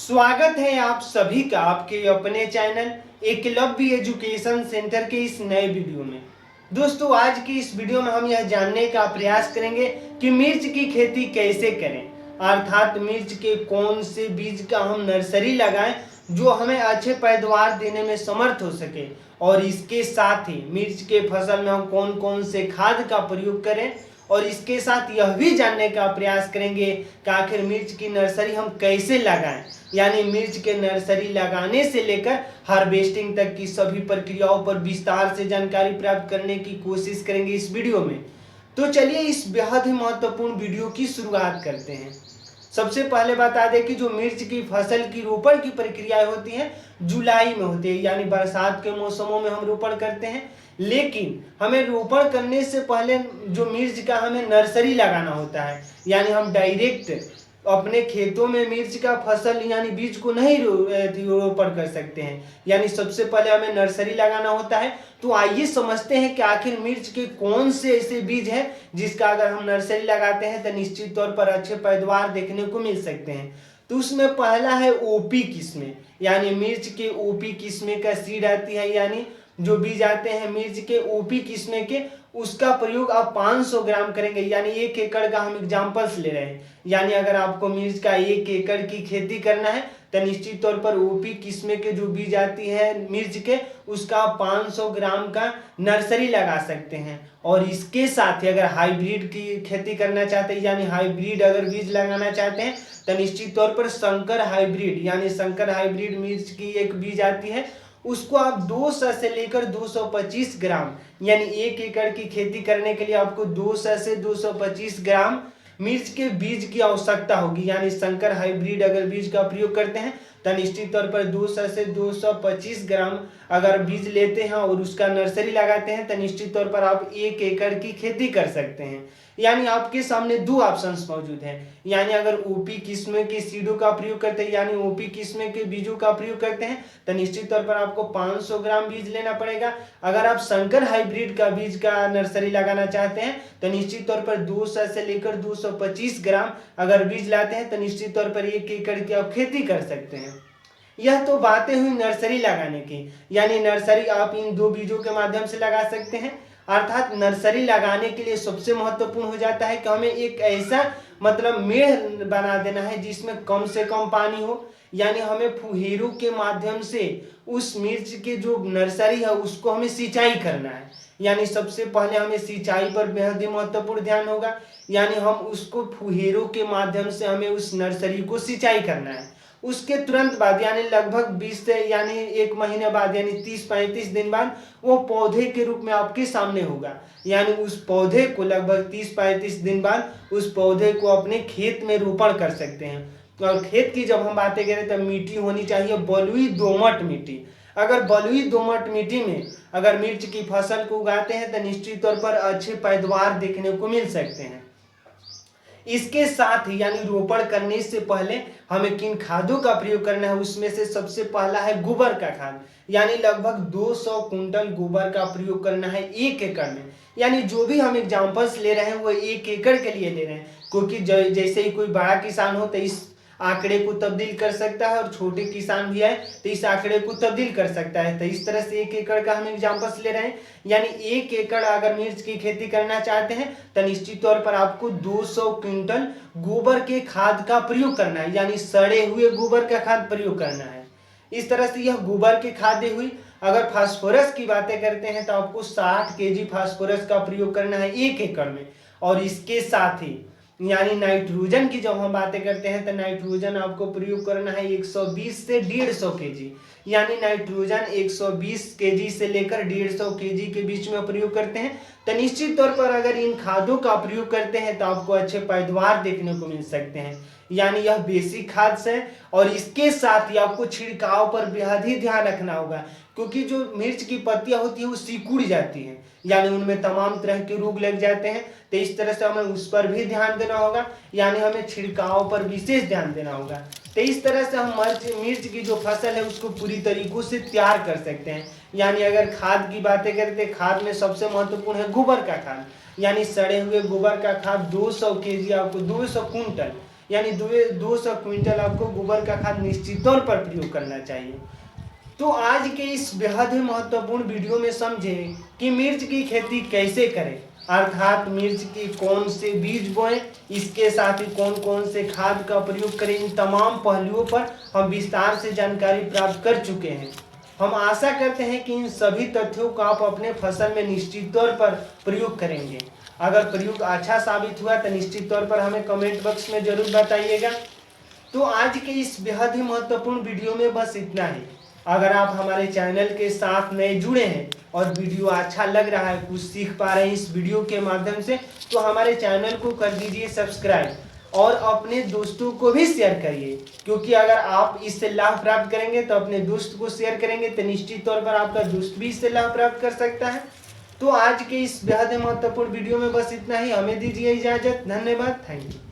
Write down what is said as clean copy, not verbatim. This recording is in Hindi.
स्वागत है आप सभी का आपके अपने चैनल एकलव्य एजुकेशन सेंटर के इस नए वीडियो में। दोस्तों, आज की इस वीडियो में हम यह जानने का प्रयास करेंगे कि मिर्च की खेती कैसे करें, अर्थात मिर्च के कौन से बीज का हम नर्सरी लगाएं जो हमें अच्छे पैदावार देने में समर्थ हो सके, और इसके साथ ही मिर्च के फसल में हम कौन कौन से खाद का प्रयोग करें, और इसके साथ यह भी जानने का प्रयास करेंगे कि आखिर मिर्च की नर्सरी हम कैसे लगाएं, यानी मिर्च के नर्सरी लगाने से लेकर हार्वेस्टिंग तक की सभी प्रक्रियाओं पर विस्तार से जानकारी प्राप्त करने की कोशिश करेंगे इस वीडियो में। तो चलिए इस बेहद ही महत्वपूर्ण वीडियो की शुरुआत करते हैं। सबसे पहले बता दें कि जो मिर्च की फसल की रोपण की प्रक्रिया होती है जुलाई में होती है, यानी बरसात के मौसमों में हम रोपण करते हैं। लेकिन हमें रोपण करने से पहले जो मिर्च का हमें नर्सरी लगाना होता है, यानी हम डायरेक्ट अपने खेतों में मिर्च का फसल यानी बीज को नहीं रोपण कर सकते हैं, यानी सबसे पहले हमें नर्सरी लगाना होता है। तो आइए समझते हैं कि आखिर मिर्च के कौन से ऐसे बीज हैं जिसका अगर हम नर्सरी लगाते हैं तो निश्चित तौर पर अच्छे पैदावार देखने को मिल सकते हैं। तो उसमें पहला है ओपी किस्में, यानी मिर्च के ओपी किस्में का सीड आती है, यानी जो बीज आते हैं मिर्च के ओपी किस्में के, उसका प्रयोग आप 500 ग्राम करेंगे, यानी 1 एकड़ का हम एग्जाम्पल्स ले रहे हैं। यानी अगर आपको मिर्च का 1 एकड़ की खेती करना है तो निश्चित तौर पर ओपी किस्में के जो बीज आती है मिर्च के, उसका 500 ग्राम का नर्सरी लगा सकते हैं। और इसके साथ ही अगर हाइब्रिड की खेती करना चाहते हैं, यानी हाइब्रिड अगर बीज लगाना चाहते हैं तो निश्चित तौर पर संकर हाइब्रिड, यानी संकर हाइब्रिड मिर्च की एक बीज आती है, उसको आप 200 से लेकर 225 ग्राम, यानी 1 एकड़ की खेती करने के लिए आपको 200 से 225 ग्राम मिर्च के बीज की आवश्यकता होगी। यानी संकर हाइब्रिड अगर बीज का प्रयोग करते हैं तो निश्चित तौर पर 200 से 225 ग्राम अगर बीज लेते हैं और उसका नर्सरी लगाते हैं तो निश्चित तौर पर आप 1 एकड़ की खेती कर सकते हैं। यानी आपके सामने दो ऑप्शंस मौजूद हैं, यानी अगर ओपी किस्म के सीडों का प्रयोग करते हैं, यानी ओपी किस्म के बीजों का प्रयोग करते हैं तो निश्चित तौर पर आपको 500 ग्राम बीज लेना पड़ेगा। अगर आप संकर हाइब्रिड का बीज का नर्सरी लगाना चाहते हैं तो निश्चित तौर पर 200 से लेकर 225 ग्राम अगर बीज लाते हैं तो निश्चित तौर पर 1 एकड़ की आप खेती कर सकते हैं। यह तो बातें हुई नर्सरी लगाने की, यानी नर्सरी आप इन दो बीजों के माध्यम से लगा सकते हैं। अर्थात नर्सरी लगाने के लिए सबसे महत्वपूर्ण हो जाता है कि हमें एक ऐसा मेड़ बना देना है जिसमें कम से कम पानी हो, यानी हमें फुहेरों के माध्यम से उस मिर्च के जो नर्सरी है उसको हमें सिंचाई करना है। यानी सबसे पहले हमें सिंचाई पर बेहद ही महत्वपूर्ण ध्यान होगा, यानी हम उसको फुहेरों के माध्यम से हमें उस नर्सरी को सिंचाई करना है। उसके तुरंत बाद यानी लगभग 20 से यानी 1 महीने बाद यानी 30-35 दिन बाद वो पौधे के रूप में आपके सामने होगा। यानी उस पौधे को लगभग 30-35 दिन बाद उस पौधे को अपने खेत में रोपण कर सकते हैं। और खेत की जब हम बातें करें तो मिट्टी होनी चाहिए बलुई दोमट मिट्टी। अगर बलुई दोमट मिट्टी में अगर मिर्च की फसल को उगाते हैं तो निश्चित तौर पर अच्छे पैदावार देखने को मिल सकते हैं। इसके साथ ही यानी रोपण करने से पहले हमें किन खादों का प्रयोग करना है, उसमें से सबसे पहला है गोबर का खाद, यानी लगभग 200 कुंटल गोबर का प्रयोग करना है 1 एकड़ में। यानी जो भी हम एग्जाम्पल्स ले रहे हैं वो 1 एकड़ के लिए ले रहे हैं, क्योंकि जैसे ही कोई बड़ा किसान हो तो इस आंकड़े को तब्दील कर सकता है, और छोटे किसान भी है तो इस आंकड़े को तब्दील कर सकता है। तो इस तरह से 1 एकड़ का हम एग्जाम्पल्स ले रहे हैं। यानी 1 एकड़ अगर मिर्च की खेती करना चाहते हैं तो निश्चित तौर पर आपको 200 क्विंटल गोबर के खाद का प्रयोग करना है, यानी सड़े हुए गोबर का खाद प्रयोग करना है। इस तरह से यह गोबर की खादें हुई। अगर फास्फोरस की बातें करते हैं तो आपको 60 केजी फास्फोरस का प्रयोग करना है 1 एकड़ में। और इसके साथ ही यानी नाइट्रोजन की जब हम बातें करते हैं तो नाइट्रोजन आपको प्रयोग करना है 120 से 150 केजी, यानी नाइट्रोजन 120 केजी से लेकर 150 केजी के बीच में प्रयोग करते हैं। तो निश्चित तौर पर अगर इन खादों का प्रयोग करते हैं तो आपको अच्छे पैदावार देखने को मिल सकते हैं। यानी यह बेसिक खाद है। और इसके साथ ही आपको छिड़काव पर बेहद ही ध्यान रखना होगा, क्योंकि जो मिर्च की पत्तियां होती है वो सिकुड़ जाती हैं, यानी उनमें तमाम तरह के रोग लग जाते हैं। तो इस तरह से हमें उस पर भी ध्यान देना होगा, यानी हमें छिड़काव पर विशेष ध्यान देना होगा। तो इस तरह से हम मिर्च की जो फसल है उसको पूरी तरीकों से तैयार कर सकते हैं। यानी अगर खाद की बातें करते हैं, खाद में सबसे महत्वपूर्ण है गोबर का खाद, यानी सड़े हुए गोबर का खाद 200 केजी आपको 200 कुंटल, यानी 200 क्विंटल आपको गोबर का खाद निश्चित तौर पर प्रयोग करना चाहिए। तो आज के इस बेहद ही महत्वपूर्ण वीडियो में समझें कि मिर्च की खेती कैसे करें, अर्थात मिर्च की कौन से बीज बोएं, इसके साथ ही कौन कौन से खाद का प्रयोग करें। इन तमाम पहलुओं पर हम विस्तार से जानकारी प्राप्त कर चुके हैं। हम आशा करते हैं कि इन सभी तथ्यों को आप अपने फसल में निश्चित तौर पर प्रयोग करेंगे। अगर प्रयोग अच्छा साबित हुआ तो निश्चित तौर पर हमें कमेंट बॉक्स में जरूर बताइएगा। तो आज के इस बेहद ही महत्वपूर्ण वीडियो में बस इतना ही। अगर आप हमारे चैनल के साथ नए जुड़े हैं और वीडियो अच्छा लग रहा है, कुछ सीख पा रहे हैं इस वीडियो के माध्यम से, तो हमारे चैनल को कर दीजिए सब्सक्राइब और अपने दोस्तों को भी शेयर करिए, क्योंकि अगर आप इससे लाभ प्राप्त करेंगे तो अपने दोस्त को शेयर करेंगे तो निश्चित तौर पर आपका दोस्त भी इससे लाभ प्राप्त कर सकता है। तो आज के इस बेहद महत्वपूर्ण वीडियो में बस इतना ही। हमें दीजिए इजाजत। धन्यवाद। Thank you.